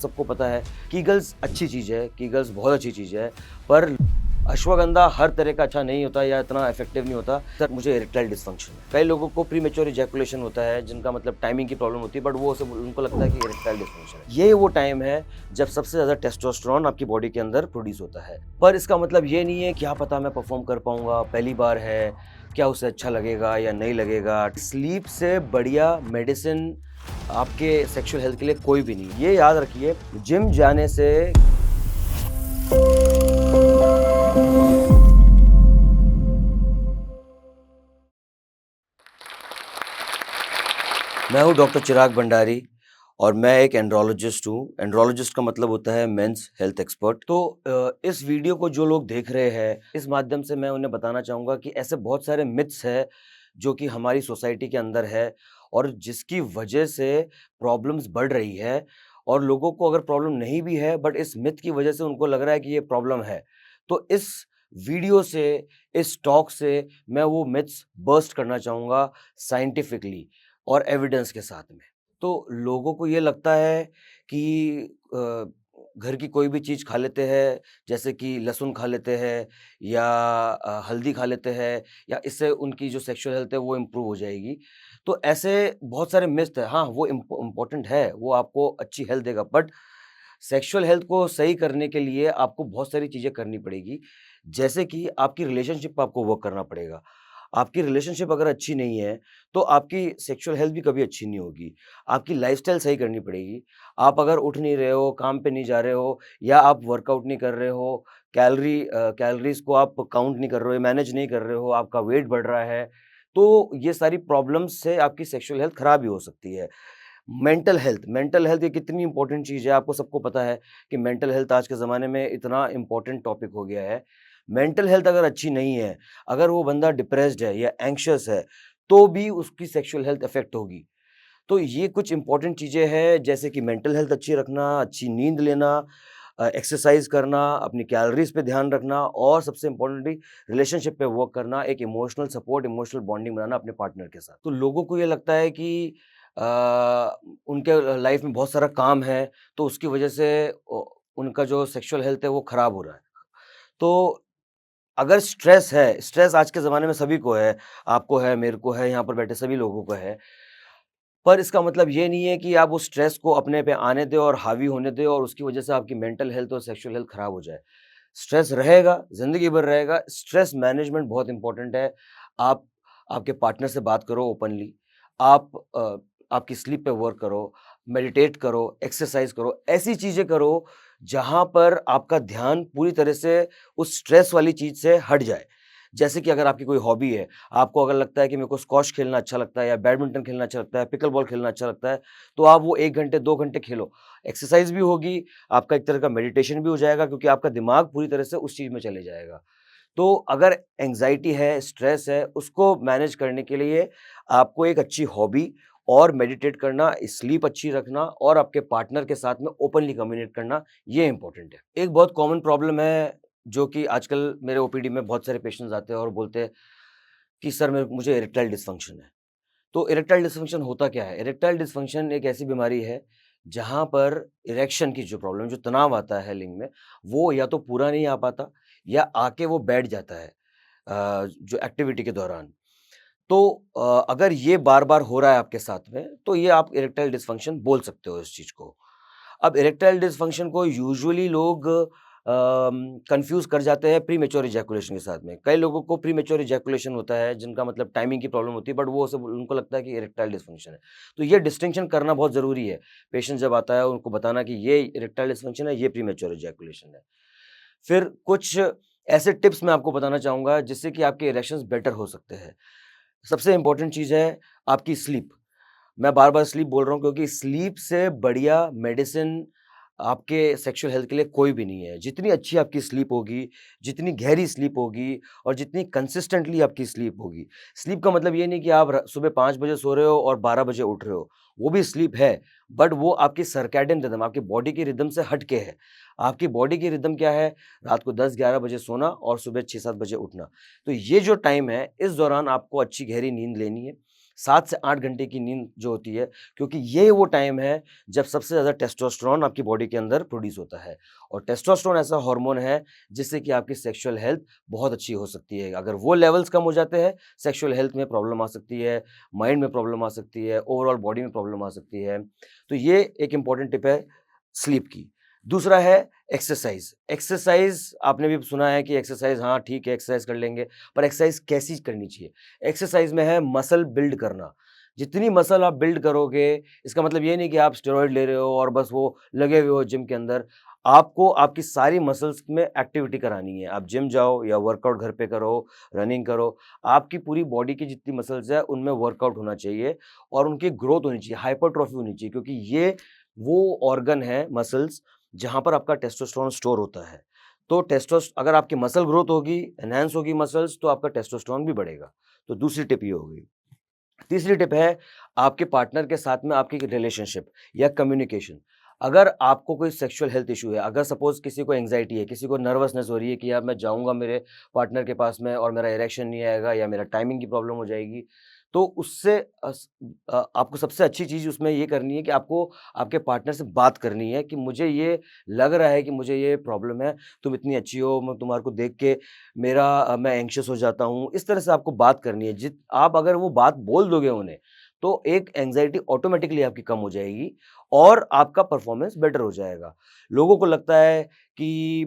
सबको पता है कीगल्स अच्छी चीज़ है, कीगल्स बहुत अच्छी चीज़ है, पर अश्वगंधा हर तरह का अच्छा नहीं होता या इतना इफेक्टिव नहीं होता। सर मुझे इरेक्टाइल डिस्फंक्शन है। कई लोगों को प्रीमेच्योर इजैकुलेशन होता है जिनका मतलब टाइमिंग की प्रॉब्लम होती है, बट वो सब उनको लगता है कि इरेक्टाइल डिस्फंक्शन है। ये वो टाइम है जब सबसे ज़्यादा टेस्टोस्टेरोन आपकी बॉडी के अंदर प्रोड्यूस होता है। पर इसका मतलब ये नहीं है क्या पता मैं परफॉर्म कर पाऊँगा, पहली बार है, क्या उसे अच्छा लगेगा या नहीं लगेगा। स्लीप से बढ़िया मेडिसिन आपके सेक्सुअल हेल्थ के लिए कोई भी नहीं। ये याद रखिए, जिम जाने से मैं हूँ डॉक्टर चिराग भंडारी और मैं एक एंड्रोलॉजिस्ट हूँ। एंड्रोलॉजिस्ट का मतलब होता है मेंस हेल्थ एक्सपर्ट। तो इस वीडियो को जो लोग देख रहे हैं, इस माध्यम से मैं उन्हें बताना चाहूँगा कि ऐसे बहुत सारे मिथ्स हैं जो कि हमारी सोसाइटी के अंदर है और जिसकी वजह से प्रॉब्लम्स बढ़ रही है। और लोगों को अगर प्रॉब्लम नहीं भी है, बट इस मिथ की वजह से उनको लग रहा है कि ये प्रॉब्लम है। तो इस वीडियो से, इस टॉक से मैं वो मिथ्स बर्स्ट करना चाहूँगा साइंटिफिकली और एविडेंस के साथ में। तो लोगों को ये लगता है कि घर की कोई भी चीज़ खा लेते हैं, जैसे कि लहसुन खा लेते हैं या हल्दी खा लेते हैं, या इससे उनकी जो सेक्सुअल हेल्थ है वो इम्प्रूव हो जाएगी। तो ऐसे बहुत सारे मिथ हैं। हाँ, वो इम्पोर्टेंट है, वो आपको अच्छी हेल्थ देगा, बट सेक्सुअल हेल्थ को सही करने के लिए आपको बहुत सारी चीज़ें करनी पड़ेगी। जैसे कि आपकी रिलेशनशिप पे आपको वर्क करना पड़ेगा। आपकी रिलेशनशिप अगर अच्छी नहीं है, तो आपकी सेक्सुअल हेल्थ भी कभी अच्छी नहीं होगी। आपकी लाइफ़स्टाइल सही करनी पड़ेगी। आप अगर उठ नहीं रहे हो, काम पे नहीं जा रहे हो या आप वर्कआउट नहीं कर रहे हो, कैलोरीज़ को आप काउंट नहीं कर रहे हो, मैनेज नहीं कर रहे हो, आपका वेट बढ़ रहा है, तो ये सारी प्रॉब्लम्स से आपकी सेक्सुअल हेल्थ खराब भी हो सकती है। मेंटल हेल्थ ये कितनी इंपॉर्टेंट चीज़ है, आपको सबको पता है कि मेंटल हेल्थ आज के ज़माने में इतना इम्पोर्टेंट टॉपिक हो गया है। मेंटल हेल्थ अगर अच्छी नहीं है, अगर वो बंदा डिप्रेस्ड है या एंग्ज़ियस है, तो भी उसकी सेक्सुअल हेल्थ अफ़ेक्ट होगी। तो ये कुछ इम्पोर्टेंट चीज़ें हैं, जैसे कि मेंटल हेल्थ अच्छी रखना, अच्छी नींद लेना, एक्सरसाइज़ करना, अपनी कैलोरीज़ पे ध्यान रखना और सबसे इम्पोर्टेंटली रिलेशनशिप पे वर्क करना, एक इमोशनल सपोर्ट, इमोशनल बॉन्डिंग बनाना अपने पार्टनर के साथ। तो लोगों को ये लगता है कि अ, उनके लाइफ़ में बहुत सारा काम है, तो उसकी वजह से उनका जो सेक्सुअल हेल्थ है वो खराब हो रहा है। तो अगर स्ट्रेस है, स्ट्रेस आज के ज़माने में सभी को है, आपको है, मेरे को है, यहाँ पर बैठे सभी लोगों को है। पर इसका मतलब ये नहीं है कि आप उस स्ट्रेस को अपने पे आने दें और हावी होने दें और उसकी वजह से आपकी मेंटल हेल्थ और सेक्सुअल हेल्थ खराब हो जाए। स्ट्रेस रहेगा, ज़िंदगी भर रहेगा। स्ट्रेस मैनेजमेंट बहुत इम्पोर्टेंट है। आप आपके पार्टनर से बात करो ओपनली। आप आपकी स्लीप पे वर्क करो, मेडिटेट करो, एक्सरसाइज़ करो, ऐसी चीज़ें करो जहाँ पर आपका ध्यान पूरी तरह से उस स्ट्रेस वाली चीज़ से हट जाए। जैसे कि अगर आपकी कोई हॉबी है, आपको अगर लगता है कि मेरे को स्क्वॉश खेलना अच्छा लगता है या बैडमिंटन खेलना अच्छा लगता है, पिकल बॉल खेलना अच्छा लगता है, तो आप वो 1 घंटे, 2 घंटे खेलो। एक्सरसाइज़ भी होगी, आपका एक तरह का मेडिटेशन भी हो जाएगा क्योंकि आपका दिमाग पूरी तरह से उस चीज़ में चले जाएगा। तो अगर एंग्ज़ायटी है, स्ट्रेस है, उसको मैनेज करने के लिए आपको एक अच्छी हॉबी और मेडिटेट करना, स्लीप अच्छी रखना और आपके पार्टनर के साथ में ओपनली कम्युनिकेट करना, ये इम्पोर्टेंट है। एक बहुत कॉमन प्रॉब्लम है, जो कि आजकल मेरे ओपीडी में बहुत सारे पेशेंट्स आते हैं और बोलते हैं कि सर मुझे इरेक्टाइल डिस्फंक्शन है। तो इरेक्टाइल डिस्फंक्शन होता क्या है? इरेक्टाइल डिस्फंक्शन एक ऐसी बीमारी है, जहाँ पर इरेक्शन की जो प्रॉब्लम, जो तनाव आता है लिंग में, वो या तो पूरा नहीं आ पाता या आके वो बैठ जाता है जो एक्टिविटी के दौरान। तो अगर ये बार-बार हो रहा है आपके साथ में, तो ये आप इरेक्टाइल डिस्फंक्शन बोल सकते हो इस चीज़ को। अब इरेक्टाइल डिस्फंक्शन को यूजुअली लोग कन्फ्यूज़ कर जाते हैं प्रीमेच्योर इजैकुलेशन के साथ में। कई लोगों को प्रीमेच्योर इजैकुलेशन होता है, जिनका मतलब टाइमिंग की प्रॉब्लम होती है, बट वो सब उनको लगता है कि इरेक्टाइल डिस्फंक्शन है। तो ये डिस्टिंक्शन करना बहुत ज़रूरी है। पेशेंट जब आता है, उनको बताना कि ये इरेक्टाइल डिस्फंक्शन है, ये प्रीमेच्योर इजैकुलेशन है। फिर कुछ ऐसे टिप्स मैं आपको बताना चाहूँगा, जिससे कि आपके इरेक्शंस बेटर हो सकते हैं। सबसे इम्पोर्टेंट चीज़ है आपकी स्लीप। मैं बार-बार स्लीप बोल रहा हूँ क्योंकि स्लीप से बढ़िया मेडिसिन आपके सेक्सुअल हेल्थ के लिए कोई भी नहीं है। जितनी अच्छी आपकी स्लीप होगी, जितनी गहरी स्लीप होगी और जितनी कंसिस्टेंटली आपकी स्लीप होगी। स्लीप का मतलब ये नहीं कि आप र सुबह 5 बजे सो रहे हो और 12 बजे उठ रहे हो। वो भी स्लीप है, बट वो आपकी सर्कैडियन रिदम, आपकी बॉडी की रिदम से हट के है। आपकी बॉडी की रिदम क्या है? रात को 10-11 बजे सोना और सुबह 6-7 बजे उठना। तो ये जो टाइम है, इस दौरान आपको अच्छी गहरी नींद लेनी है। 7 से 8 घंटे की नींद जो होती है, क्योंकि ये वो टाइम है जब सबसे ज़्यादा टेस्टोस्टेरोन आपकी बॉडी के अंदर प्रोड्यूस होता है और टेस्टोस्टेरोन ऐसा हार्मोन है जिससे कि आपकी सेक्सुअल हेल्थ बहुत अच्छी हो सकती है। अगर वो लेवल्स कम हो जाते हैं, सेक्सुअल हेल्थ में प्रॉब्लम आ सकती है, माइंड में प्रॉब्लम आ सकती है, ओवरऑल बॉडी में प्रॉब्लम आ सकती है। तो ये एक इम्पॉर्टेंट टिप है स्लीप की। दूसरा है एक्सरसाइज़। एक्सरसाइज़ आपने भी सुना है कि एक्सरसाइज़ हाँ, ठीक है एक्सरसाइज़ कर लेंगे, पर एक्सरसाइज़ कैसी करनी चाहिए? एक्सरसाइज़ में है मसल बिल्ड करना। जितनी मसल आप बिल्ड करोगे, इसका मतलब ये नहीं कि आप स्टेरॉइड ले रहे हो और बस वो लगे हुए हो जिम के अंदर। आपको आपकी सारी मसल्स में एक्टिविटी करानी है। आप जिम जाओ या वर्कआउट घर पे करो, रनिंग करो। आपकी पूरी बॉडी की जितनी मसल्स हैं, उनमें वर्कआउट होना चाहिए और उनकी ग्रोथ होनी चाहिए, हाइपरट्रॉफी होनी चाहिए क्योंकि ये वो ऑर्गन है मसल्स जहाँ पर आपका टेस्टोस्टेरोन स्टोर होता है। तो टेस्टोस अगर आपकी मसल ग्रोथ होगी, एनहांस होगी मसल्स तो आपका टेस्टोस्टेरोन भी बढ़ेगा। तो दूसरी टिप ये हो गई। तीसरी टिप है आपके पार्टनर के साथ में आपकी रिलेशनशिप या कम्युनिकेशन। अगर आपको कोई सेक्सुअल हेल्थ इश्यू है, अगर सपोज़ किसी को एंग्ज़ायटी है, किसी को नर्वसनेस हो रही है कि यार मैं जाऊँगा मेरे पार्टनर के पास में और मेरा इरेक्शन नहीं आएगा या मेरा टाइमिंग की प्रॉब्लम हो जाएगी, तो उससे आपको सबसे अच्छी चीज़ उसमें ये करनी है कि आपको आपके पार्टनर से बात करनी है कि मुझे ये लग रहा है कि मुझे ये प्रॉब्लम है, तुम इतनी अच्छी हो, मैं तुम्हारे को देख के मैं एंग्ज़ियस हो जाता हूँ। इस तरह से आपको बात करनी है। आप अगर वो बात बोल दोगे उन्हें, तो एक एंग्ज़ायटी ऑटोमैटिकली आपकी कम हो जाएगी और आपका परफ़ॉर्मेंस बेटर हो जाएगा। लोगों को लगता है कि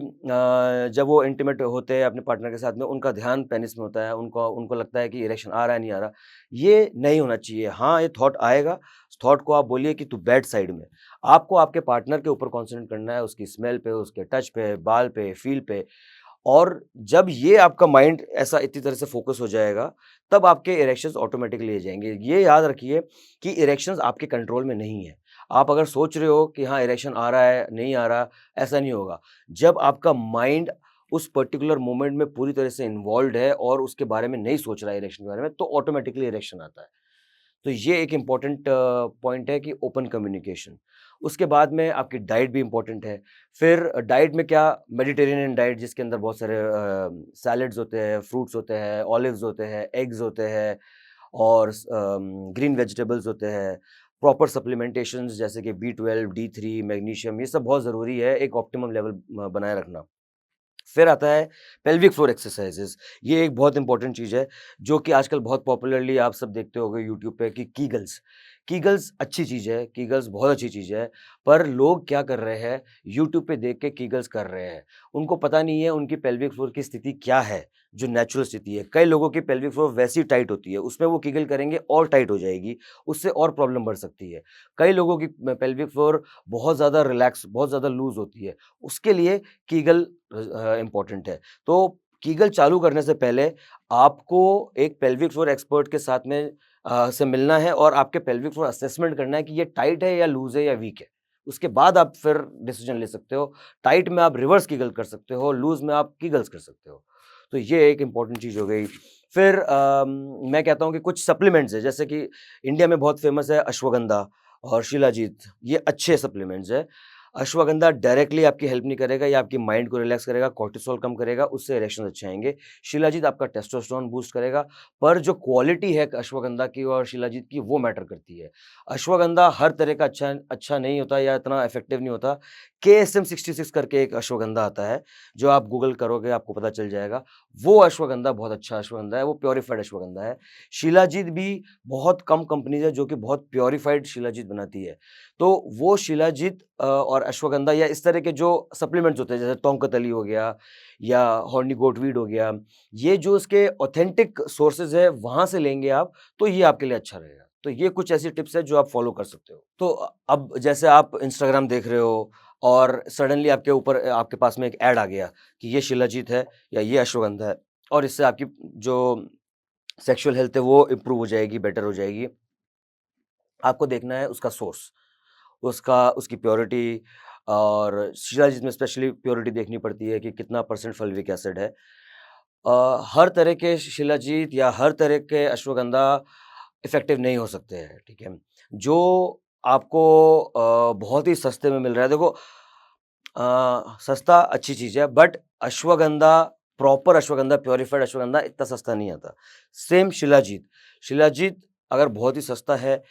जब वो इंटीमेट होते हैं अपने पार्टनर के साथ में, उनका ध्यान पेनिस में होता है, उनको उनको लगता है कि इरेक्शन आ रहा है, नहीं आ रहा। ये नहीं होना चाहिए। हाँ, ये थॉट आएगा, उस थॉट को आप बोलिए कि तू बैठ साइड में। आपको आपके पार्टनर के ऊपर कॉन्संट्रेट करना है, उसकी स्मेल पे, उसके टच पे, बाल पे, फ़ील पे और जब ये आपका माइंड ऐसा इतनी तरह से फ़ोकस हो जाएगा, तब आपके इरेक्शंस ऑटोमैटिकली आ जाएँगे। ये याद रखिए कि इरेक्शंस आपके कंट्रोल में नहीं है। आप अगर सोच रहे हो कि हाँ, इरेक्शन आ रहा है, नहीं आ रहा, ऐसा नहीं होगा। जब आपका माइंड उस पर्टिकुलर मोमेंट में पूरी तरह से इन्वॉल्व्ड है और उसके बारे में नहीं सोच रहा है इरेक्शन के बारे में, तो ऑटोमैटिकली इरेक्शन आता है। तो ये एक इम्पॉर्टेंट पॉइंट है कि ओपन कम्युनिकेशन। उसके बाद में आपकी डाइट भी इम्पॉर्टेंट है। फिर डाइट में क्या मेडिटेरेनियन डाइट जिसके अंदर बहुत सारे सैलड्स होते हैं, फ्रूट्स होते हैं, ऑलिव्स होते हैं, एग्स होते हैं और ग्रीन वेजिटेबल्स होते हैं। प्रॉपर सप्लीमेंटेशंस जैसे कि बी12, डी3, मैग्नीशियम ये सब बहुत ज़रूरी है एक ऑप्टिमम लेवल बनाए रखना। फिर आता है पेल्विक फ्लोर एक्सरसाइजेस। ये एक बहुत इंपॉर्टेंट चीज़ है, जो कि आजकल बहुत पॉपुलरली आप सब देखते होंगे यूट्यूब पे कि कीगल्स। कीगल्स अच्छी चीज़ है, कीगल्स बहुत अच्छी चीज़ है, पर लोग क्या कर रहे हैं, यूट्यूब पे देख के कीगल्स कर रहे हैं। उनको पता नहीं है उनकी पेल्विक फ्लोर की स्थिति क्या है, जो नेचुरल स्थिति है। कई लोगों की पेल्विक फ्लोर वैसी टाइट होती है, उसमें वो कीगल करेंगे और टाइट हो जाएगी, उससे और प्रॉब्लम बढ़ सकती है। कई लोगों की पेल्विक फ्लोर बहुत ज़्यादा रिलैक्स, बहुत ज़्यादा लूज़ होती है, उसके लिए कीगल इम्पोर्टेंट है। तो कीगल चालू करने से पहले आपको एक पेल्विक फ्लोर एक्सपर्ट के साथ में से मिलना है और आपके पेल्विक फ्लोर असेसमेंट करना है कि ये टाइट है या लूज़ है या वीक है। उसके बाद आप फिर डिसीजन ले सकते हो। टाइट में आप रिवर्स कीगल कर सकते हो, लूज़ में आप कीगल्स कर सकते हो। तो ये एक इम्पोर्टेंट चीज़ हो गई। फिर मैं कहता हूँ कि कुछ सप्लीमेंट्स हैं, जैसे कि इंडिया में बहुत फेमस है अश्वगंधा और शिलाजीत, ये अच्छे सप्लीमेंट्स हैं। अश्वगंधा डायरेक्टली आपकी हेल्प नहीं करेगा, ये आपकी माइंड को रिलैक्स करेगा, कॉर्टिसोल कम करेगा, उससे इरेक्शंस अच्छे आएँगे। शिलाजीत आपका टेस्टोस्टेरोन बूस्ट करेगा, पर जो क्वालिटी है अश्वगंधा की और शिलाजीत की वो मैटर करती है। अश्वगंधा हर तरह का अच्छा अच्छा नहीं होता या इतना इफेक्टिव नहीं होता। केएसएम 66 करके एक अश्वगंधा आता है, जो आप गूगल करोगे आपको पता चल जाएगा। वो अश्वगंधा बहुत अच्छा अश्वगंधा है, वो प्यूरिफाइड अश्वगंधा है। शिलाजीत भी बहुत कम कंपनीज़ है जो कि बहुत प्यूरिफाइड शिलाजीत बनाती है। तो वो शिलाजीत और अश्वगंधा या इस तरह के जो सप्लीमेंट्स होते हैं जैसे तोंकतली हो गया या हॉर्नी गोटवीड हो गया, ये जो इसके ऑथेंटिक सोर्सेज़ है वहाँ से लेंगे आप, तो ये आपके लिए अच्छा रहेगा। तो ये कुछ ऐसी टिप्स हैं जो आप फॉलो कर सकते हो। तो अब जैसे आप इंस्टाग्राम देख रहे हो और सडनली आपके ऊपर आपके पास में एक ऐड आ गया कि ये शिलाजीत है या ये अश्वगंधा है और इससे आपकी जो सेक्सुअल हेल्थ है वो इम्प्रूव हो जाएगी, बेटर हो जाएगी। आपको देखना है उसका सोर्स। उसकी प्योरिटी और शिलाजीत में स्पेशली प्योरिटी देखनी पड़ती है कि कितना परसेंट फल्विक एसिड है। हर तरह के शिलाजीत या हर तरह के अश्वगंधा इफ़ेक्टिव नहीं हो सकते हैं, ठीक है? जो आपको बहुत ही सस्ते में मिल रहा है देखो सस्ता अच्छी चीज़ है but ashwagandha proper ashwagandha, purified ashwagandha इतना सस्ता नहीं आता। सेम शिलाजीत, शिलाजीत अगर बहुत ही सस्ता है,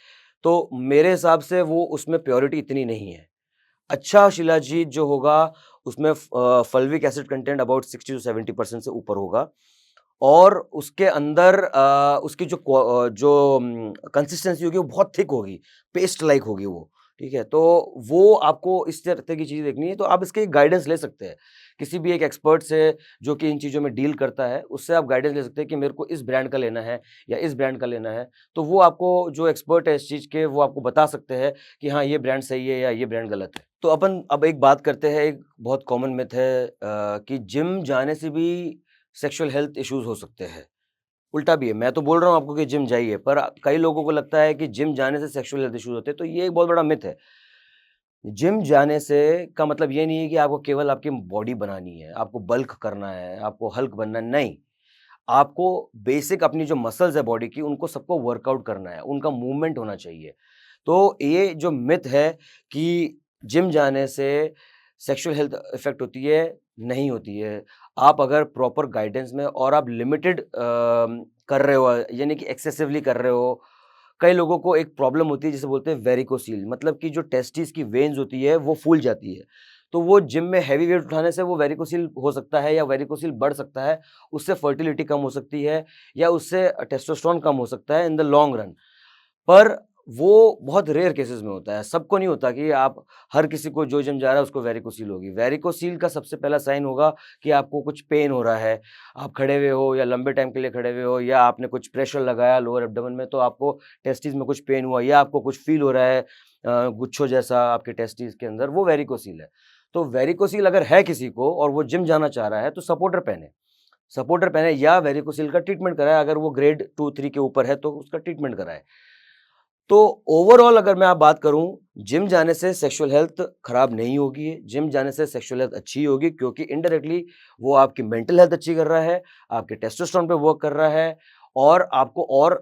तो मेरे हिसाब से वो उसमें प्योरिटी इतनी नहीं है। अच्छा शिलाजीत जो होगा उसमें fulvic acid content about 60 to 70% से ऊपर होगा और उसके अंदर उसकी जो कंसिस्टेंसी होगी वो बहुत थिक होगी, पेस्ट लाइक होगी वो, ठीक है? तो वो आपको इस तरह की चीज़ देखनी है, तो आप इसके गाइडेंस ले सकते हैं। किसी भी एक एक्सपर्ट से जो कि इन चीज़ों में डील करता है, उससे आप गाइडेंस ले सकते हैं कि मेरे को इस ब्रांड का लेना है या इस ब्रांड का लेना है। तो वो आपको जो एक्सपर्ट है इस चीज़ के, वो आपको बता सकते हैं कि हाँ, ये ब्रांड सही है या ये ब्रांड गलत है। तो अपन अब एक बात करते हैं, एक बहुत कॉमन मिथ है कि जिम जाने से भी सेक्सुअल हेल्थ इश्यूज़ हो सकते हैं। उल्टा भी है, मैं तो बोल रहा हूँ आपको कि जिम जाइए, पर कई लोगों को लगता है कि जिम जाने से सेक्सुअल हेल्थ इश्यूज़ होते हैं, तो ये एक बहुत बड़ा मिथ है। जिम जाने से का मतलब ये नहीं है कि आपको केवल आपकी बॉडी बनानी है, आपको बल्क करना है, आपको हल्क बनना है, नहीं। आपको बेसिक अपनी जो मसल्स है बॉडी की, उनको सबको वर्कआउट करना है, उनका मूवमेंट होना चाहिए। तो ये जो मिथ है कि जिम जाने से सेक्सुअल हेल्थ इफ़ेक्ट होती है, नहीं होती है। आप अगर प्रॉपर गाइडेंस में और आप लिमिटेड कर रहे हो, यानी कि एक्सेसिवली कर रहे हो। कई लोगों को एक प्रॉब्लम होती है जिसे बोलते हैं वेरिकोसील, मतलब कि जो टेस्टिस की वेन्स होती है वो फूल जाती है। तो वो जिम में हैवी वेट उठाने से वो वेरिकोसील हो सकता है या वेरिकोसील बढ़ सकता है, उससे फर्टिलिटी कम हो सकती है या उससे टेस्टोस्टेरोन कम हो सकता है इन द लॉन्ग रन। पर वो बहुत रेयर केसेस में होता है, सबको नहीं होता कि आप हर किसी को जो जिम जा रहा है उसको वेरिकोसील होगी। वेरिकोसील का सबसे पहला साइन होगा कि आपको कुछ पेन हो रहा है, आप खड़े हुए हो या लंबे टाइम के लिए खड़े हुए हो या आपने कुछ प्रेशर लगाया लोअर एब्डोमेन में तो आपको टेस्टिस में कुछ पेन हुआ या आपको कुछ फील हो रहा है गुच्छों जैसा आपके टेस्टिस के अंदर, वो वेरिकोसील है। तो वेरिकोसील अगर है किसी को और वो जिम जाना चाह रहा है तो सपोर्टर पहने। सपोर्टर पहने या वेरिकोसील का ट्रीटमेंट कराए, अगर वो ग्रेड 2-3 के ऊपर है तो उसका ट्रीटमेंट कराए। तो ओवरऑल अगर मैं आप बात करूं, जिम जाने से सेक्सुअल हेल्थ खराब नहीं होगी, जिम जाने से सेक्सुअल हेल्थ अच्छी होगी क्योंकि इनडायरेक्टली वो आपकी मेंटल हेल्थ अच्छी कर रहा है, आपके टेस्टोस्टेरोन पे वर्क कर रहा है और आपको और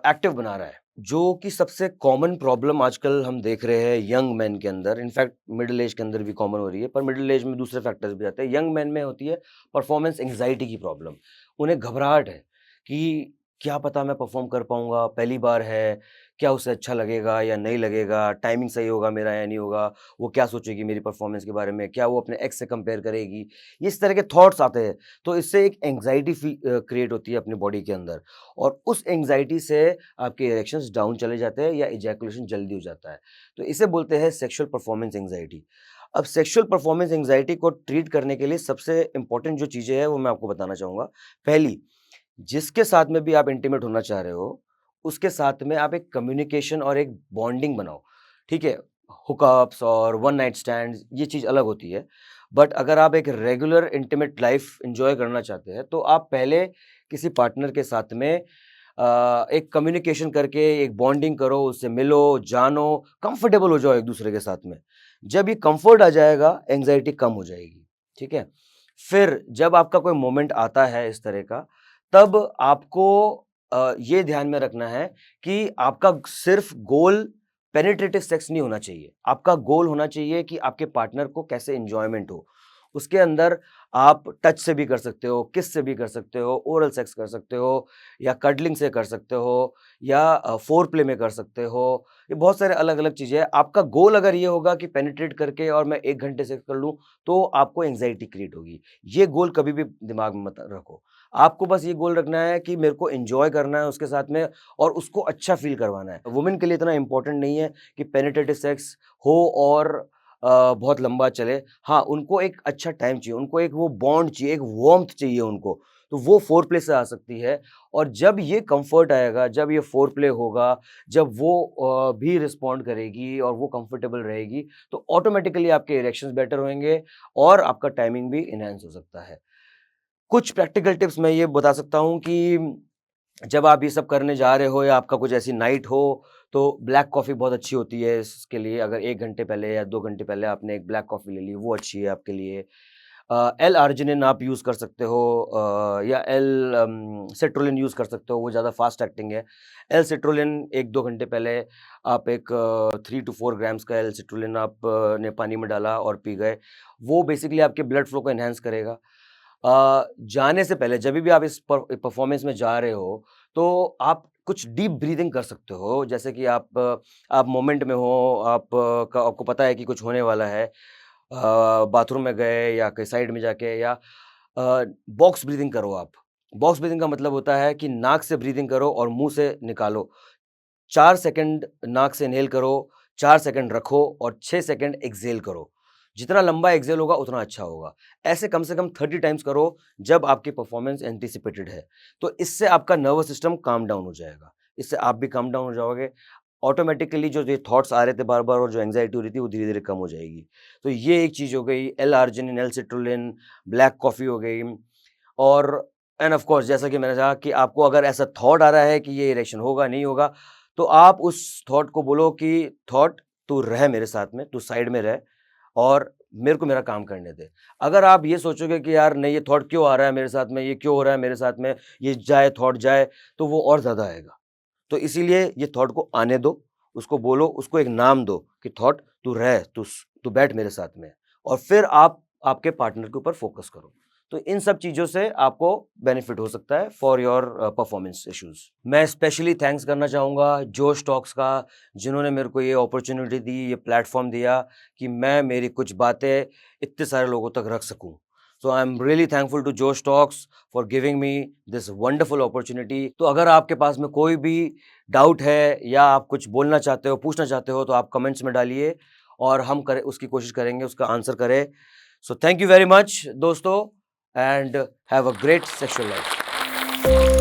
एक्टिव बना रहा है। जो कि सबसे कॉमन प्रॉब्लम आजकल हम देख रहे हैं यंग मैन के अंदर, इनफैक्ट मिडिल एज के अंदर भी कॉमन हो रही है, पर मिडिल एज में दूसरे फैक्टर्स भी आते हैं। यंग मैन में होती है परफॉर्मेंस एंग्जाइटी की प्रॉब्लम। उन्हें घबराहट है कि क्या पता मैं परफॉर्म कर पाऊंगा, पहली बार है, क्या उसे अच्छा लगेगा या नहीं लगेगा, टाइमिंग सही होगा मेरा या नहीं होगा, वो क्या सोचेगी मेरी परफॉर्मेंस के बारे में, क्या वो अपने एक्स से कंपेयर करेगी, इस तरह के थॉट्स आते हैं। तो इससे एक एंग्जाइटी क्रिएट होती है अपनी बॉडी के अंदर और उस एंग्जाइटी से आपके इरेक्शंस डाउन चले जाते हैं या इजैकुलेशन जल्दी हो जाता है। तो इसे बोलते हैं सेक्सुअल परफॉर्मेंस एंग्जाइटी। अब सेक्सुअल परफॉर्मेंस एंग्जाइटी को ट्रीट करने के लिए सबसे इंपॉर्टेंट जो चीज़ें हैं वो मैं आपको बताना चाहूँगा। पहली, जिसके साथ में भी आप इंटीमेट होना चाह रहे हो, उसके साथ में आप एक कम्युनिकेशन और एक बॉन्डिंग बनाओ, ठीक है? हुकअप्स और वन नाइट स्टैंड्स ये चीज़ अलग होती है। बट अगर आप एक रेगुलर इंटीमेट लाइफ़ एन्जॉय करना चाहते हैं, तो आप पहले किसी पार्टनर के साथ में एक कम्युनिकेशन करके एक बॉन्डिंग करो, उससे मिलो, जानो, कंफर्टेबल हो जाओ एक-दूसरे के साथ में। जब ये कम्फर्ट आ जाएगा, एंग्ज़ायटी कम हो जाएगी, ठीक है? फिर जब आपका कोई मोमेंट आता है इस तरह का, तब आपको ये ध्यान में रखना है कि आपका सिर्फ गोल पेनिट्रेटिव सेक्स नहीं होना चाहिए। आपका गोल होना चाहिए कि आपके पार्टनर को कैसे एन्जॉयमेंट हो। उसके अंदर आप टच से भी कर सकते हो, किस से भी कर सकते हो, ओरल सेक्स कर सकते हो या कडलिंग से कर सकते हो या फोर प्ले में कर सकते हो। ये बहुत सारे अलग-अलग चीज़ें हैं। आपका गोल अगर ये होगा कि पेनिट्रेट करके और मैं 1 घंटे सेक्स कर लूँ, तो आपको एंग्ज़ायटी क्रिएट होगी। ये गोल कभी भी दिमाग में मत रखो। आपको बस ये गोल रखना है कि मेरे को एन्जॉय करना है उसके साथ में और उसको अच्छा फ़ील करवाना है। वुमेन के लिए इतना इम्पोर्टेंट नहीं है कि पेनिट्रेटिव सेक्स हो और बहुत लंबा चले। हाँ, उनको एक अच्छा टाइम चाहिए, उनको एक वो बॉन्ड चाहिए, एक वार्म्थ चाहिए उनको। तो वो फ़ोर प्ले से आ सकती है और जब ये कम्फ़र्ट आएगा, जब ये फ़ोर प्ले होगा, जब वो भी रिस्पॉन्ड करेगी और वो कंफर्टेबल रहेगी, तो ऑटोमैटिकली आपके इरेक्शंस बेटर होंगे और आपका टाइमिंग भी एनहांस हो सकता है। कुछ प्रैक्टिकल टिप्स मैं ये बता सकता हूँ कि जब आप ये सब करने जा रहे हो या आपका कुछ ऐसी नाइट हो, तो ब्लैक कॉफ़ी बहुत अच्छी होती है इसके लिए। अगर 1 घंटे पहले या 2 घंटे पहले आपने एक ब्लैक कॉफ़ी ले ली, वो अच्छी है आपके लिए। एल-आर्जिनिन आप यूज़ कर सकते हो या सिट्रुलिन यूज़ कर सकते हो, वो ज़्यादा फ़ास्ट एक्टिंग है। एल-सिट्रुलिन 1-2 घंटे पहले आप एक 3 टू 4 ग्राम्स का एल-सिट्रुलिन आप ने पानी में डाला और पी गए। वो बेसिकली आपके ब्लड फ्लो को एनहांस करेगा। जाने से पहले जभी भी आप इस परफ़ॉर्मेंस में जा रहे हो, तो आप कुछ डीप ब्रीदिंग कर सकते हो, जैसे कि आप मोमेंट में हो, आपको पता है कि कुछ होने वाला है, बाथरूम में गए या कहीं साइड में जाके, या बॉक्स ब्रीदिंग करो आप। बॉक्स ब्रीदिंग का मतलब होता है कि नाक से ब्रीदिंग करो और मुँह से निकालो। 4 सेकंड नाक से इन्हेल करो, 4 सेकंड रखो और 6 सेकंड एक्सहेल करो। जितना लंबा एक्सहेल होगा उतना अच्छा होगा। ऐसे कम से कम 30 टाइम्स करो जब आपकी परफॉर्मेंस एंटीसिपेटेड है। तो इससे आपका नर्वस सिस्टम काम डाउन हो जाएगा। इससे आप भी काम डाउन हो जाओगे। ऑटोमैटिकली जो ये थॉट्स आ रहे थे बार-बार और जो एंग्ज़ायटी हो रही थी वो धीरे-धीरे कम हो जाएगी। तो ये एक चीज़ हो गई, एल-आर्जिनिन, एल-सिट्रुलिन, ब्लैक कॉफ़ी हो गई। और एंड ऑफ कोर्स जैसा कि मैंने कहा कि आपको अगर ऐसा थॉट आ रहा है कि ये इरेक्शन होगा, नहीं होगा, तो आप उस थॉट को बोलो कि थॉट तू रह मेरे साथ में, तू साइड में रह और मेरे को मेरा काम करने दे। अगर आप ये सोचोगे कि यार नहीं ये थॉट क्यों आ रहा है मेरे साथ में, ये क्यों हो रहा है मेरे साथ में, ये जाए थॉट जाए, तो वो और ज़्यादा आएगा। तो इसीलिए ये थॉट को आने दो, उसको बोलो, उसको एक नाम दो कि थॉट तू रह, तू बैठ मेरे साथ में और फिर आप आपके पार्टनर के ऊपर फ़ोकस करो। तो इन सब चीज़ों से आपको बेनिफिट हो सकता है फॉर योर परफॉर्मेंस इश्यूज़। मैं स्पेशली थैंक्स करना चाहूँगा जोश टॉक्स का, जिन्होंने मेरे को ये अपॉर्च्युनिटी दी, ये प्लेटफ़ॉर्म दिया कि मैं मेरी कुछ बातें इतने सारे लोगों तक रख सकूँ। So I am really thankful to Josh Talks for giving me this wonderful opportunity. तो अगर आपके पास में कोई भी डाउट है या आप कुछ बोलना चाहते हो, पूछना चाहते हो, तो आप कमेंट्स में डालिए और हम करें उसकी कोशिश करेंगे, उसका आंसर करें। So thank you very much दोस्तों, and have a great sexual life.